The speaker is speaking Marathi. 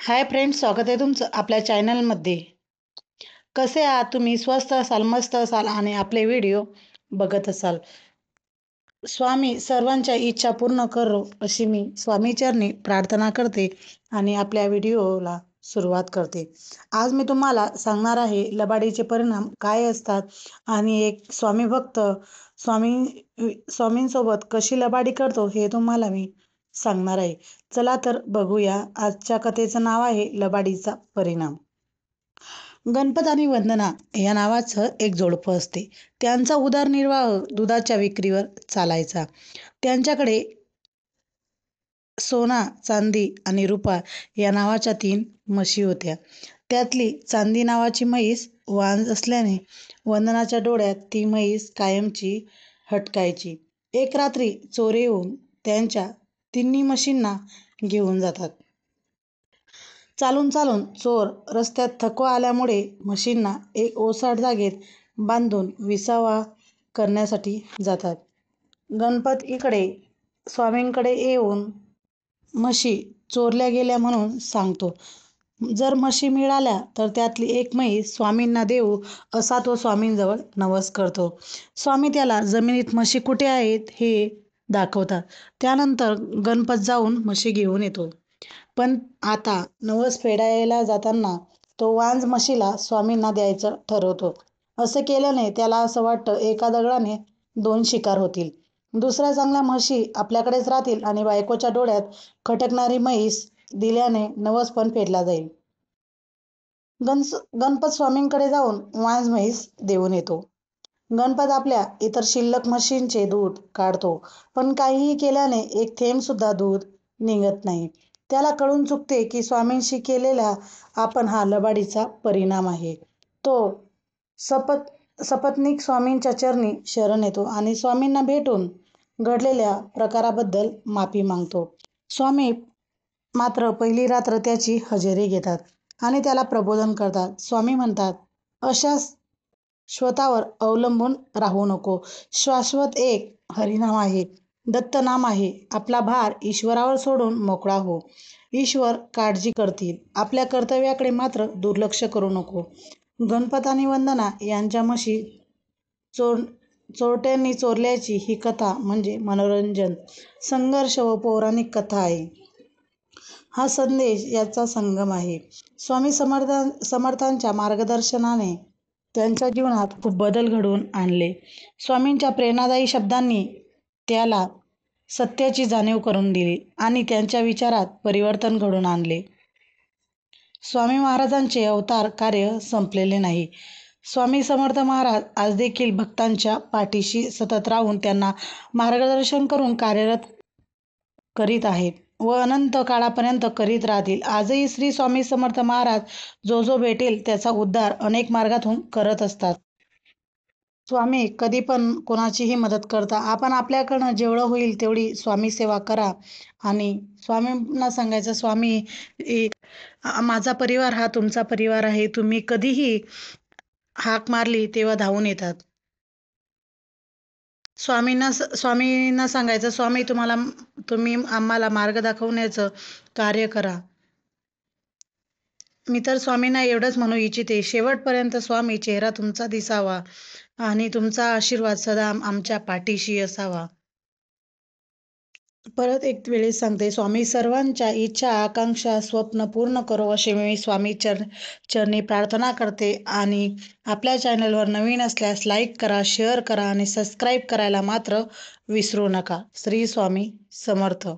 हाय फ्रेंड्स, स्वागत आहे तुमचं आपल्या चॅनलमध्ये. कसे आहात तुम्ही? स्वस्थ असाल, मस्त असाल आणि आपले व्हिडिओ बघत असाल. स्वामी सर्वांच्या इच्छा पूर्ण करो अशी मी स्वामीचरणी प्रार्थना करते आणि आपल्या व्हिडिओला सुरुवात करते. आज मी तुम्हाला सांगणार आहे लबाडीचे परिणाम काय असतात आणि एक स्वामी भक्त स्वामी स्वामींसोबत कशी लबाडी करतो हे तुम्हाला मी सांगणार आहे. चला तर बघूया. आजच्या कथेचं नाव आहे लबाडीचा परिणाम. गणपत आणि वंदना या नावाचं एक जोडपं असते. त्यांचा उदरनिर्वाह दुधाच्या विक्रीवर चालायचा. त्यांच्याकडे सोना, चांदी आणि रुपा या नावाच्या 3 म्हशी होत्या. त्यातली चांदी नावाची म्हैस वांज असल्याने वंदनाच्या डोळ्यात ती म्हैस कायमची हटकायची. एक रात्री चोर येऊन त्यांच्या तिन्ही म्हशींना घेऊन जातात. चालून चालून चोर रस्त्यात थकवा आल्यामुळे म्हशींना एक ओसाड जागेत बांधून विसावा करण्यासाठी जातात. गणपत इकडे स्वामींकडे येऊन म्हशी चोरल्या गेल्या म्हणून सांगतो. जर म्हशी मिळाल्या तर त्यातली एक म्हैस स्वामींना देऊ असा तो स्वामींजवळ नवस करतो. स्वामी त्याला जमिनीत म्हशी कुठे आहेत हे दाखवतात. त्यानंतर गणपत जाऊन म्हशी घेऊन येतो. पण आता नवस फेडायला जाताना तो वांज म्हशीला स्वामींना द्यायचं ठरवतो. असं केल्याने त्याला असं वाटतं एका दगडाने 2 शिकार होतील. दुसऱ्या चांगल्या म्हशी आपल्याकडेच राहतील आणि बायकोच्या डोळ्यात खटकणारी म्हैस दिल्याने नवस पण फेडला जाईल. गणपत स्वामींकडे जाऊन वांज म्हैस देऊन येतो. गणपत आपल्या इतर शिल्लक म्हशींचे दूध काढतो, पण काहीही केल्याने एक थेंब सुद्धा दूध निघत नाही. त्याला कळून चुकते की स्वामींशी केलेला आपण हा लबाडीचा परिणाम आहे. तो सपत्नीक स्वामींच्या चरणी शरण येतो आणि स्वामींना भेटून घडलेल्या प्रकाराबद्दल माफी मागतो. स्वामी मात्र पहिली रात्र त्याची हजेरी घेतात आणि त्याला प्रबोधन करतात. स्वामी म्हणतात, अशा स्वतःवर अवलंबून राहू नको. शाश्वत एक हरिनाम आहे, दत्तनाम आहे. आपला भार ईश्वरावर सोडून मोकळा हो. ईश्वर काळजी करतील. आपल्या कर्तव्याकडे मात्र दुर्लक्ष करू नको. गणपत आणि वंदना यांच्या म्हशी चोरट्यांनी चोरल्याची ही कथा म्हणजे मनोरंजन, संघर्ष व पौराणिक कथा आहे. हा संदेश याचा संगम आहे. स्वामी समर्थांच्या मार्गदर्शनाने त्यांच्या जीवनात खूप बदल घडवून आणले. स्वामींच्या प्रेरणादायी शब्दांनी त्याला सत्याची जाणीव करून दिली आणि त्यांच्या विचारात परिवर्तन घडवून आणले. स्वामी महाराजांचे अवतार कार्य संपलेले नाही. स्वामी समर्थ महाराज आज देखील भक्तांच्या पाठीशी सतत राहून त्यांना मार्गदर्शन करून कार्यरत करीत आहेत व अनंत काळापर्यंत करीत राहतील. आजही श्री स्वामी समर्थ महाराज जो जो भेटेल त्याचा उद्धार अनेक मार्गातून करत असतात. स्वामी कधी पण कोणाचीही मदत करता. आपण आपल्याकडनं जेवढं होईल तेवढी स्वामी सेवा करा आणि स्वामींना सांगायचं, स्वामी माझा परिवार हा तुमचा परिवार आहे. तुम्ही कधीही हाक मारली तेव्हा धावून येतात. स्वामींना सांगायचं, स्वामी तुम्ही आम्हाला मार्ग दाखवण्याचं कार्य करा. मी तर स्वामींना एवढंच म्हणू इच्छिते, शेवटपर्यंत स्वामी चेहरा तुमचा दिसावा आणि तुमचा आशीर्वाद सदा आमच्या पाठीशी असावा. परत एक वेळेस सांगते, स्वामी सर्वांच्या इच्छा, आकांक्षा, स्वप्न पूर्ण करो अशी मी स्वामी चरणी प्रार्थना करते. आणि आपल्या चॅनलवर नवीन असल्यास लाईक करा, शेअर करा आणि सबस्क्राईब करायला मात्र विसरू नका. श्री स्वामी समर्थ.